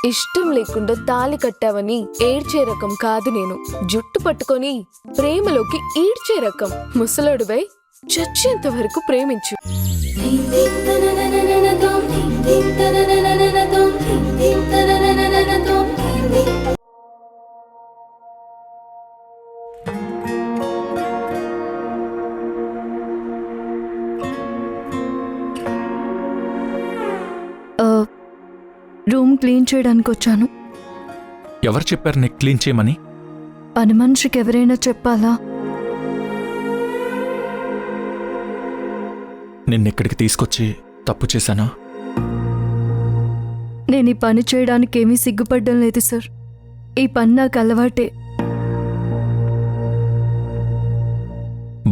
ఇష్టం లేకుండా తాళి కట్టావని ఏడ్చే రకం కాదు నేను. జుట్టు పట్టుకొని ప్రేమలోకి ఈడ్చే రకం. ముసలాడువై చచ్చేంత వరకు ప్రేమించు. రూమ్ క్లీన్ చేయడానికి వచ్చాను. ఎవరు చెప్పారు నీకు క్లీన్ చేయమని? పని మనిషికి ఎవరైనా చెప్పాలా? నిన్నెక్కడికి తీసుకొచ్చి తప్పు చేశానా? నేను ఈ పని చేయడానికి ఏమీ సిగ్గుపడ్డం లేదు సార్. ఈ పని నాకు అలవాటే.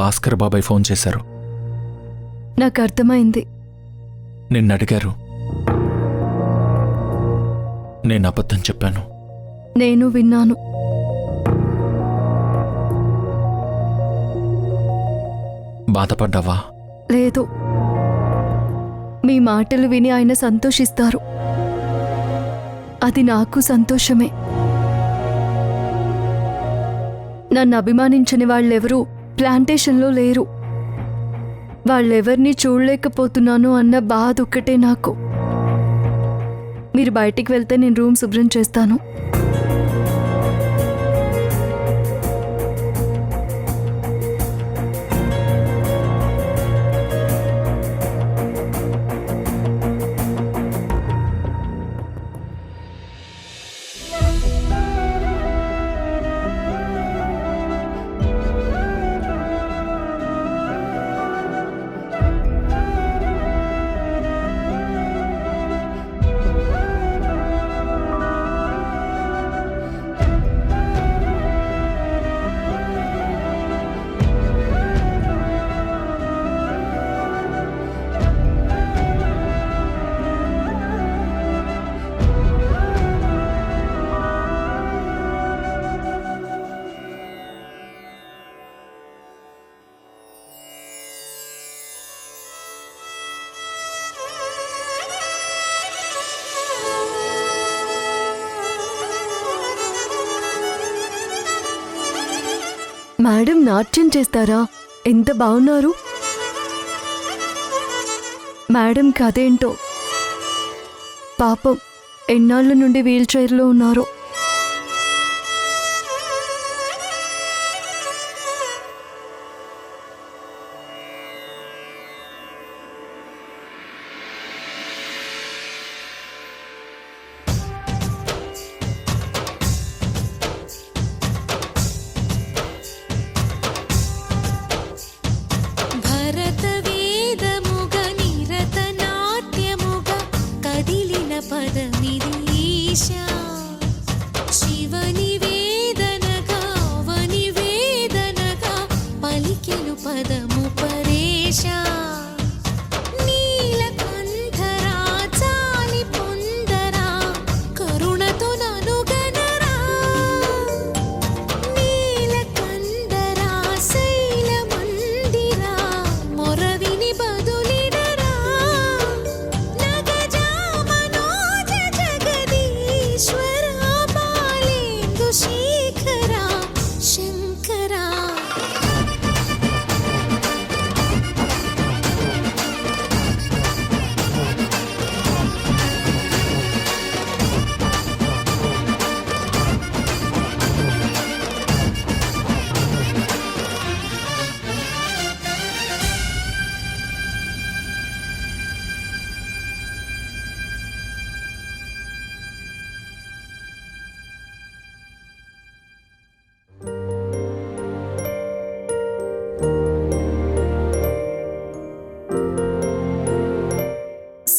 భాస్కర్ బాబాయ్ ఫోన్ చేశారు. నాకు అర్థమైంది. నిన్ను అడిగారు. నేను అబద్ధం చెప్పాను. నేను విన్నాను. బాధపడ్డావా? లేదు, మీ మాటలు విని ఆయన సంతోషిస్తారు. అది నాకు సంతోషమే. నన్ను అభిమానించని వాళ్ళెవరూ ప్లాంటేషన్లో లేరు. వాళ్ళెవరినీ చూడలేకపోతున్నాను అన్న బాధ ఒక్కటే నాకు. మీరు బయటికి వెళ్తే నేను రూమ్ శుభ్రం చేస్తాను. మేడం నాట్యం చేస్తారా? ఎంత బాగున్నారు. మేడం కదేంటో, పాపం ఎన్నాళ్ళ నుండి వీల్ చైర్లో ఉన్నారు.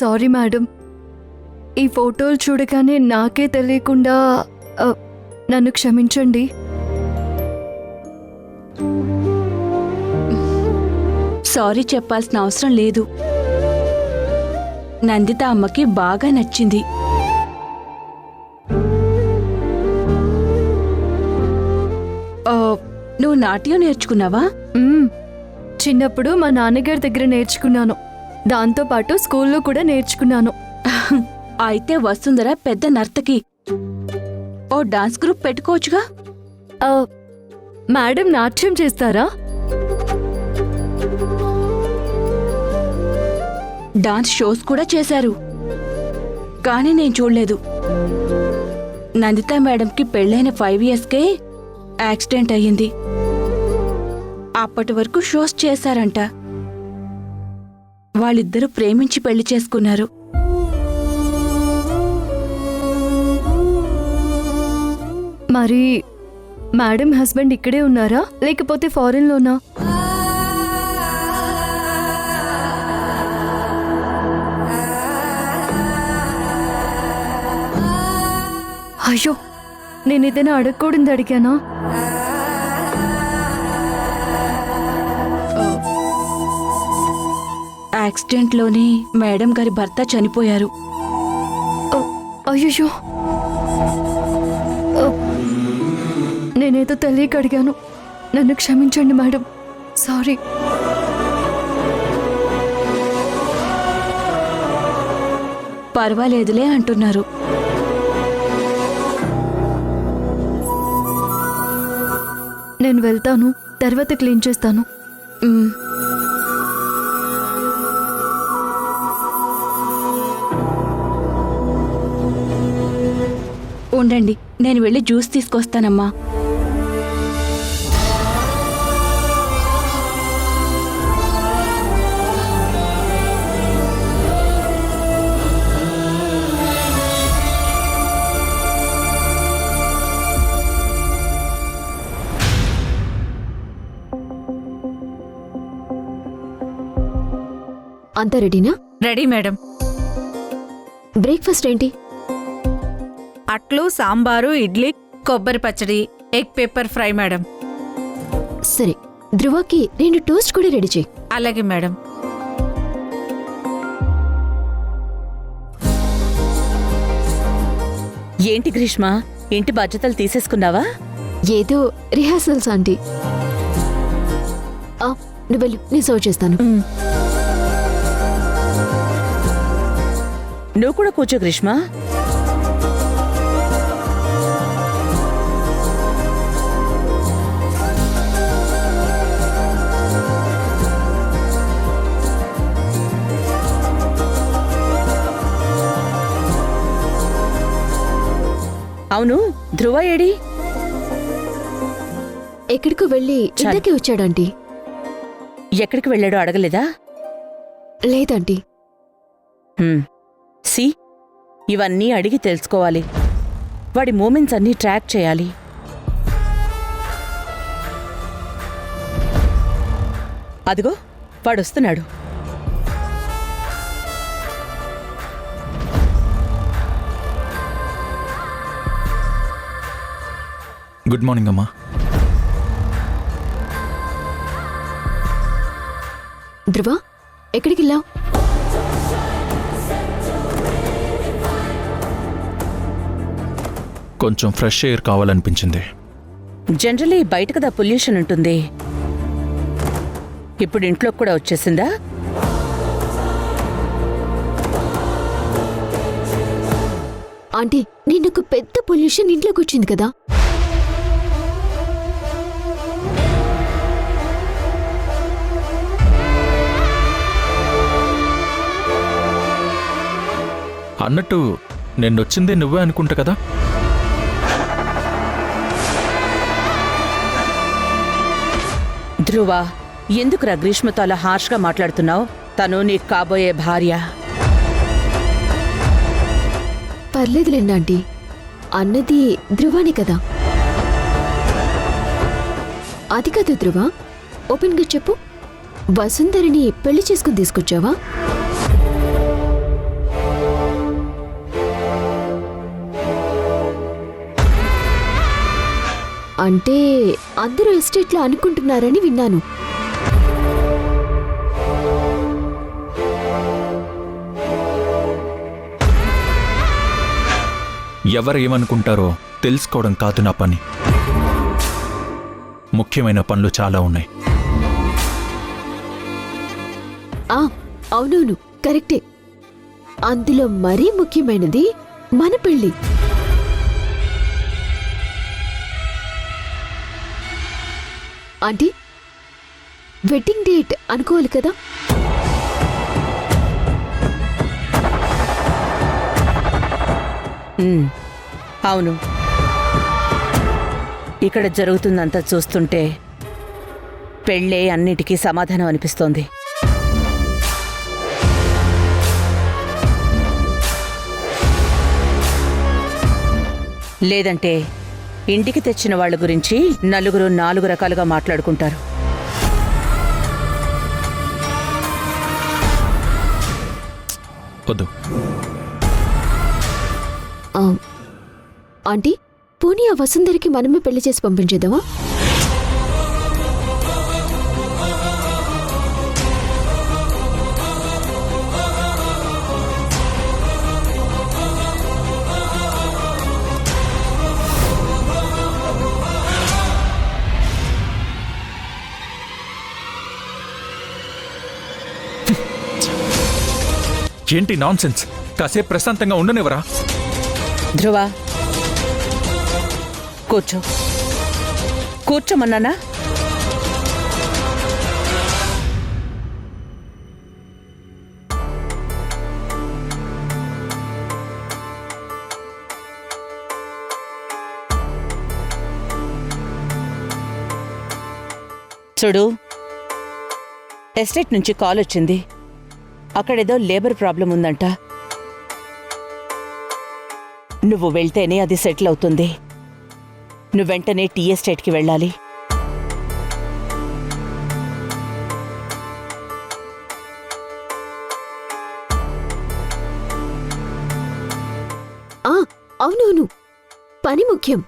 సారీ మేడం, ఈ ఫోటోలు చూడగానే నాకే తెలియకుండా నన్ను క్షమించండి. సారీ చెప్పాల్సిన అవసరం లేదు. నందిత అమ్మకి బాగా నచ్చింది. నువ్వు నాట్యం నేర్చుకున్నావా? చిన్నప్పుడు మా నాన్నగారి దగ్గర నేర్చుకున్నాను. దాంతోపాటు స్కూల్లో కూడా నేర్చుకున్నాను. అయితే వసుంధర పెద్ద నర్తకి. ఓ డాన్స్ గ్రూప్ పెట్టుకోవచ్చుగా. ఆ, మేడం నాట్యం చేస్తారా? డాన్స్ షోస్ కూడా చేశారు, కానీ నేను చూడలేదు. నందిత మేడంకి పెళ్ళైన 5 ఇయర్స్కే యాక్సిడెంట్ అయ్యింది. అప్పటి వరకు షోస్ చేశారంట. వాళ్ళిద్దరూ ప్రేమించి పెళ్లి చేసుకున్నారు. మరి మేడం హస్బెండ్ ఇక్కడే ఉన్నారా లేకపోతే ఫారెన్లోనా? అయ్యో, నేను ఏదైనా అడగకూడదు అడిగానా? యాక్సిడెంట్లోనే మేడం గారి భర్త చనిపోయారు. అయ్యో, నేనేదో తెలియక అడిగాను. నన్ను క్షమించండి మేడం, సారీ. పర్వాలేదులే అంటున్నారు. నేను వెళ్తాను, తర్వాత క్లీన్ చేస్తాను. మ్. ఉండండి, నేను వెళ్ళి జ్యూస్ తీసుకొస్తానమ్మా. అంతా రెడీనా? Ready madam. బ్రేక్ఫాస్ట్ ఏంటి? అట్లు, సాంబారు, ఇడ్లీ, కొబ్బరి పచ్చడి, ఎగ్ పెప్పర్ ఫ్రై మేడం. సరే, ధ్రువకి 2 టోస్ట్ కూడా రెడీ చేయి. అలాగే మేడం. ఏంటి గ్రీష్మ, ఇంటి బాధ్యతలు తీసేసుకున్నావా? ఏదో రిహార్సల్స్ ఆంటీ. నువ్వు వెళ్ళు, నేను సర్వ్ చేస్తాను. నువ్వు కూడా కూర్చో గ్రీష్మ. అవును, ధ్రువ ఏడి? ఎక్కడికో వెళ్ళి ఇంతకీ వచ్చాడంటీ. ఎక్కడికి వెళ్ళాడో అడగలేదా? లేదంటీ. సి, ఇవన్నీ అడిగి తెలుసుకోవాలి. వాడి మూమెంట్స్ అన్నీ ట్రాక్ చేయాలి. అదిగో వాడొస్తున్నాడు. గుడ్ మార్నింగ్ అమ్మా. ధ్రువ, ఎక్కడికి వెళ్ళావు? కొంచెం ఫ్రెష్ ఎయిర్ కావాలనిపించింది. జనరలీ బయట కదా పొల్యూషన్ ఉంటుంది. ఇప్పుడు ఇంట్లోకి కూడా వచ్చేసిందా? ఆంటీ, నిన్నొక పెద్ద పొల్యూషన్ ఇంట్లోకి వచ్చింది కదా. అన్నట్టు నిన్నొచ్చిందే నువ్వే అనుకుంటా కదా. ధ్రువ, ఎందుకురా గ్రీష్మతో అలా హార్ష్గా మాట్లాడుతున్నావు? తను నీకు కాబోయే భార్య. పర్లేదులేండి ఆంటీ, అన్నది ధ్రువానే కదా. అది కాదు ధ్రువ, ఓపెన్గా చెప్పు, వసుంధరని పెళ్లి చేసుకుని తీసుకొచ్చావా? అంటే అందరూ ఎస్టేట్లో అనుకుంటున్నారని విన్నాను. ఎవరు ఏమనుకుంటారో తెలుసుకోవడం కాదు నా పని. ముఖ్యమైన పనులు చాలా ఉన్నాయి. అవునవును, కరెక్టే. అందులో మరీ ముఖ్యమైనది మన పెళ్లి. ఆంటీ, వెడ్డింగ్ డేట్ అనుకోవాలి కదా? అవును, ఇక్కడ జరుగుతుందంతా చూస్తుంటే పెళ్ళే అన్నిటికీ సమాధానం అనిపిస్తోంది. లేదంటే ఇంటికి తెచ్చిన వాళ్ళ గురించి నలుగురు 4 రకాలుగా మాట్లాడుకుంటారు. వద్దు. ఆంటీ, పోనీ ఆ వసుంధరికి మనమే పెళ్లి చేసి పంపించేద్దామా? ఏంటి నాన్సెన్స్? కాసేపు ప్రశాంతంగా ఉండనివరా? ధ్రువ, కూర్చో. కూర్చోమన్నానా? చూడు, ఎస్టేట్ నుంచి కాల్ వచ్చింది. అక్కడేదో లేబర్ ప్రాబ్లం ఉందంట. నువ్వు వెళ్తేనే అది సెటిల్ అవుతుంది. నువ్వు వెంటనే టీ ఎస్టేట్కి వెళ్ళాలి. అవునవును, పని ముఖ్యం.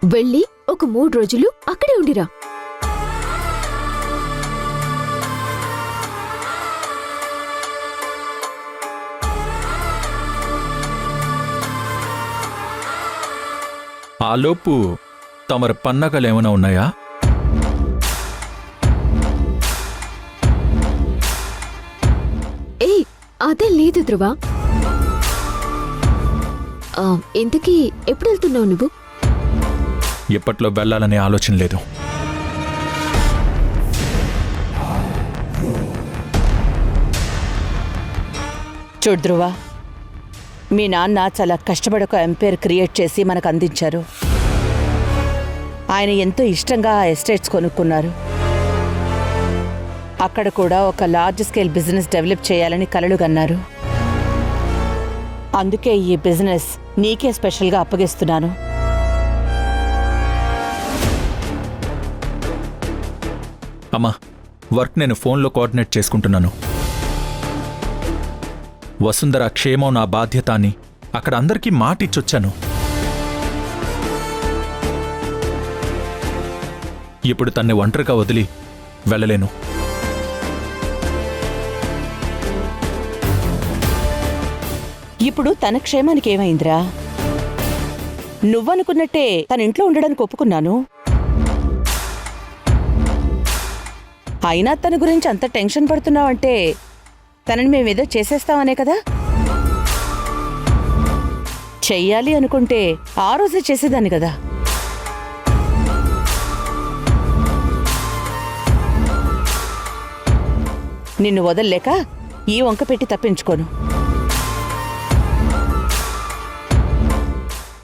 వెళ్ళి ఒక 3 రోజులు అక్కడే ఉండిరా. ఆలోపు తమరు పన్నగలేమైనా ఉన్నాయా? ఏయ్, అదే లేదు ధ్రువ. ఇంతకీ ఎప్పుడు వెళ్తున్నావు నువ్వు? ఇప్పట్లో వెళ్ళాలనే ఆలోచన లేదు. చూడు ధ్రువ, మీ నాన్న చాలా కష్టపడి ఒక ఎంపైర్ క్రియేట్ చేసి మనకు అందించారు. ఆయన ఎంతో ఇష్టంగా ఆ ఎస్టేట్స్ కొనుక్కున్నారు. అక్కడ కూడా ఒక లార్జ్ స్కేల్ బిజినెస్ డెవలప్ చేయాలని కలలు కన్నారు. అందుకే ఈ బిజినెస్ నీకే స్పెషల్గా అప్పగిస్తున్నాను. అమ్మా, వర్క్ నేను ఫోన్లో కోఆర్డినేట్ చేసుకుంటున్నాను. వసుంధర క్షేమం నా బాధ్యత అని అక్కడ అందరికీ మాట ఇచ్చొచ్చాను. ఇప్పుడు తన్ని ఒంటరిగా వదిలి వెళ్ళలేను. ఇప్పుడు తన క్షేమానికి ఏమైందిరా? నువ్వనుకున్నట్టే తన ఇంట్లో ఉండడానికి ఒప్పుకున్నాను. అయినా తన గురించి అంత టెన్షన్ పడుతున్నావంటే తనని మేమేదో చేసేస్తామనే కదా. చెయ్యాలి అనుకుంటే ఆ రోజే చేసేదాన్ని కదా. నిన్ను వదల్లేక ఈ వంక పెట్టి తప్పించుకోను.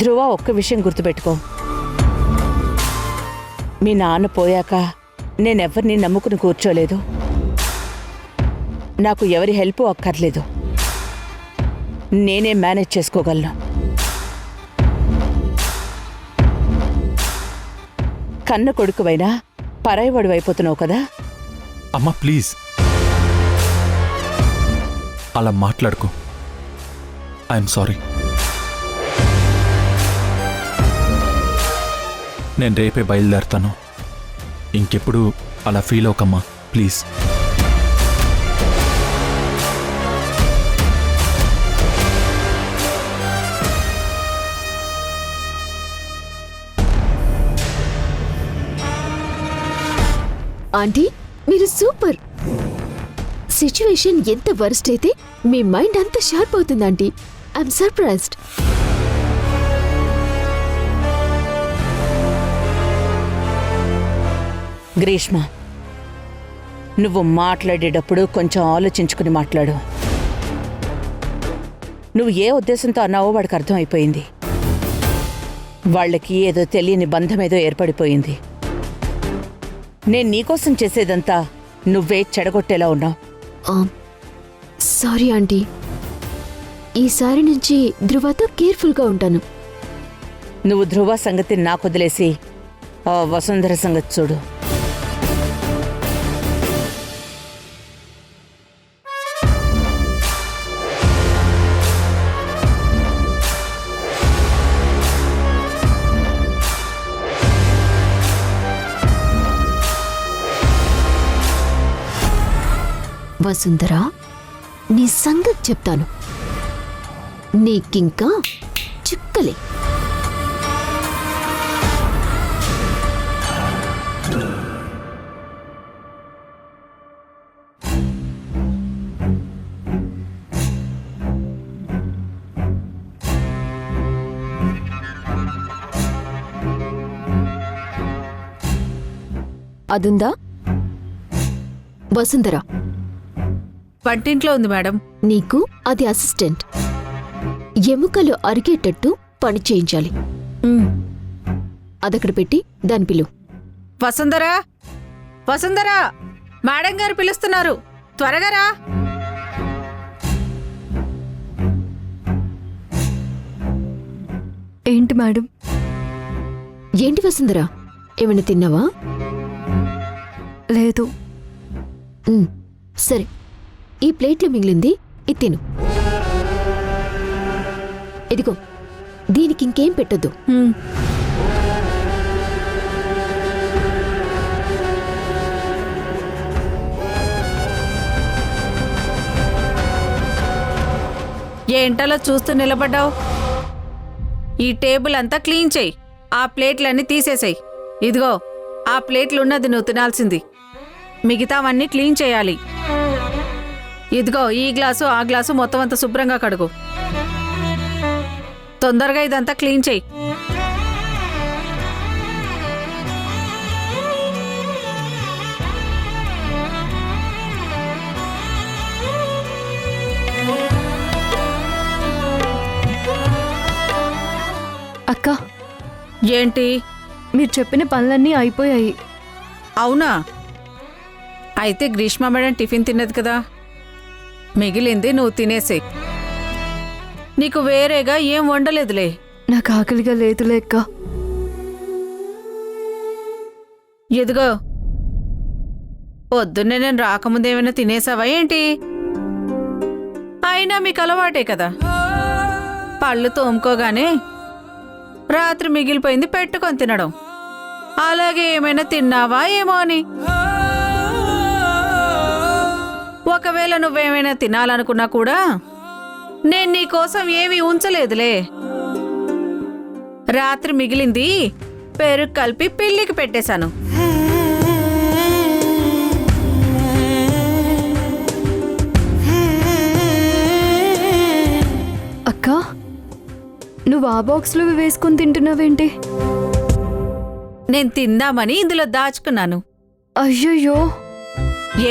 ధ్రువ, ఒక్క విషయం గుర్తుపెట్టుకో. మీ నాన్న పోయాక నేనెవ్వరిని నమ్ముకుని కూర్చోలేదు. నాకు ఎవరి హెల్ప్ అక్కర్లేదు. నేనే మేనేజ్ చేసుకోగలను. కన్న కొడుకువైనా పరాయివాడు అయిపోతున్నావు కదా. అమ్మా ప్లీజ్ అలా మాట్లాడుకో. I'm sorry. నేను రేపే బయలుదేరుతాను. ఇంకెప్పుడు అలా ఫీల్ అవకమ్మా ప్లీజ్. ఆంటీ, మీరు సూపర్. సిచ్యువేషన్ ఎంత వరస్ట్ అయితే మీ మైండ్ అంత షార్ప్ అవుతుంది ఆంటీ. I'm surprised. గ్రీష్మ, నువ్వు మాట్లాడేటప్పుడు కొంచెం ఆలోచించుకుని మాట్లాడు. నువ్వు ఏ ఉద్దేశంతో అన్నావో వాడికి అర్థమైపోయింది. వాళ్ళకి ఏదో తెలియని బంధం ఏదో ఏర్పడిపోయింది. నేను నీకోసం చేసేదంతా నువ్వే చెడగొట్టేలా ఉన్నావు. Sorry aunty. ఈసారి నుంచి ధృవతో కేర్ఫుల్గా ఉంటాను. నువ్వు ధ్రువ సంగతి నాకు వదిలేసి ఆ వసుంధర సంగతి చూడు. వసుంధర, నీ సంగతి చెప్తాను. నీకింకా చిక్కలే. అదుందా? వసుంధర, వంటింట్లో ఉంది మేడం. నీకు అది అసిస్టెంట్. ఎముకలు అరిగేటట్టు పని చేయించాలి. అదక్కడ పెట్టి దాని పిలు. వసుంధరా, వసుంధరా, మేడం గారు పిలుస్తున్నారు, త్వరగా రా. ఏంటి మేడం? ఏంటి వసుంధర, ఏమైనా తిన్నావా? లేదు. సరే, ఈ ప్లేట్లో మిగిలింది ఇది తిను. ఇదిగో, దీనికి ఇంకేం పెట్టొద్దు. ఏంటలా చూస్తూ నిలబడ్డావు? ఈ టేబుల్ అంతా క్లీన్ చెయ్యి. ఆ ప్లేట్లన్నీ తీసేసాయి. ఇదిగో, ఆ ప్లేట్లున్నది నువ్వు తినాల్సింది. మిగతావన్నీ క్లీన్ చేయాలి. ఇదిగో, ఈ గ్లాసు ఆ గ్లాసు మొత్తం అంతా శుభ్రంగా కడుగు. తొందరగా ఇదంతా క్లీన్ చెయ్యి. అక్క, ఏంటి? మీరు చెప్పిన పనులన్నీ అయిపోయాయి. అవునా? అయితే గ్రీష్మ మేడం టిఫిన్ తిన్నది కదా, మిగిలింది నువ్వు తినేసేయ్. నీకు వేరేగా ఏం వండలేదులే. నాకు ఆకలిగా లేదులే అక్క. ఎదుగో, పొద్దున్నే నేను రాకముందేమైనా తినేసావా ఏంటి? అయినా మీకు అలవాటే కదా, పళ్ళు తోముకోగానే రాత్రి మిగిలిపోయింది పెట్టుకొని తినడం. అలాగే ఏమైనా తిన్నావా ఏమో అని. ఒకవేళ నువ్వేమైనా తినాలనుకున్నా కూడా నేను నీకోసం ఏమీ ఉంచలేదులే. రాత్రి మిగిలింది పెరుగు కలిపి పిల్లికి పెట్టేశాను. అక్క, నువ్వు ఆ బాక్స్లో వేసుకొని తింటున్నావేంటి? నేను తిందామని ఇందులో దాచుకున్నాను. అయ్యయ్యో,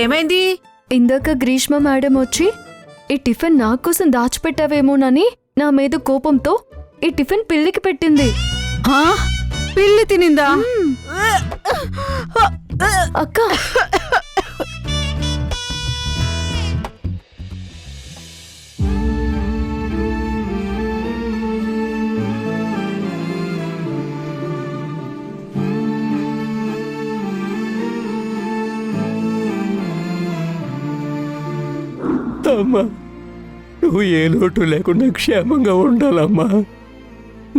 ఏమైంది? ఇందాక గ్రీష్మ మేడం వచ్చి ఈ టిఫిన్ నా కోసం దాచిపెట్టావేమోనని నా మీద కోపంతో ఈ టిఫిన్ పిల్లికి పెట్టింది. పిల్లి తినిందా? అక్క, అమ్మా, నువ్వు ఏ లోటు లేకుండా క్షేమంగా ఉండాలమ్మా.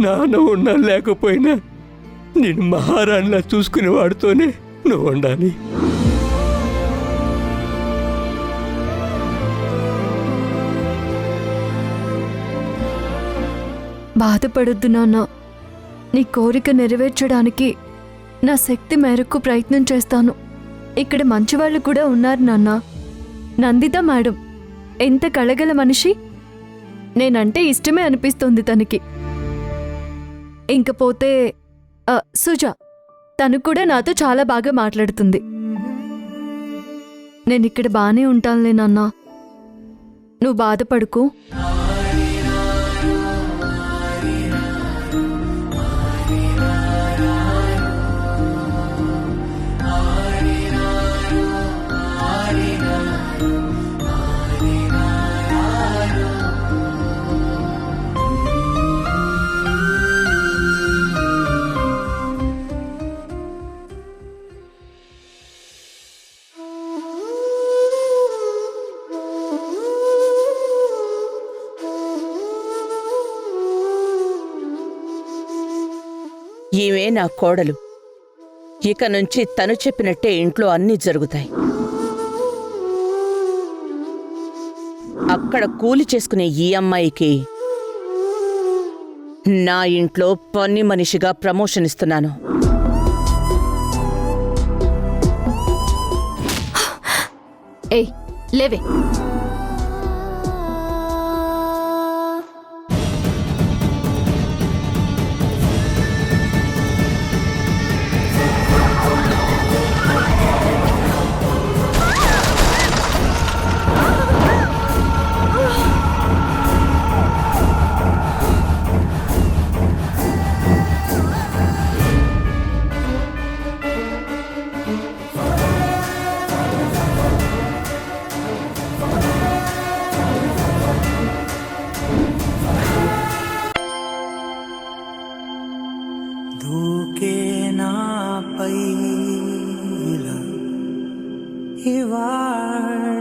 నాన్న ఉన్నా లేకపోయినా నేను మహారాణిలా చూసుకునే వాడితోనే నువ్వు ఉండాలి. బాధపడొద్దు నాన్న. నీ కోరిక నెరవేర్చడానికి నా శక్తి మేరకు ప్రయత్నం చేస్తాను. ఇక్కడ మంచివాళ్ళు కూడా ఉన్నారు నాన్న. నందిత మేడం ఎంత కళగల మనిషి. నేనంటే ఇష్టమే అనిపిస్తోంది తనకి. ఇంకపోతే సుజా, తను కూడా నాతో చాలా బాగా మాట్లాడుతుంది. నేనిక్కడ బానే ఉంటానులే నాన్నా, నువ్వు బాధపడుకో. ఈమె నా కోడలు. ఇక నుంచి తను చెప్పినట్టే ఇంట్లో అన్నీ జరుగుతాయి. అక్కడ కూలి చేసుకునే ఈ అమ్మాయికి నా ఇంట్లో పని మనిషిగా ప్రమోషన్ ఇస్తున్నాను. ఏయ్ లేవే. దూకేనా పైల ఇవాళ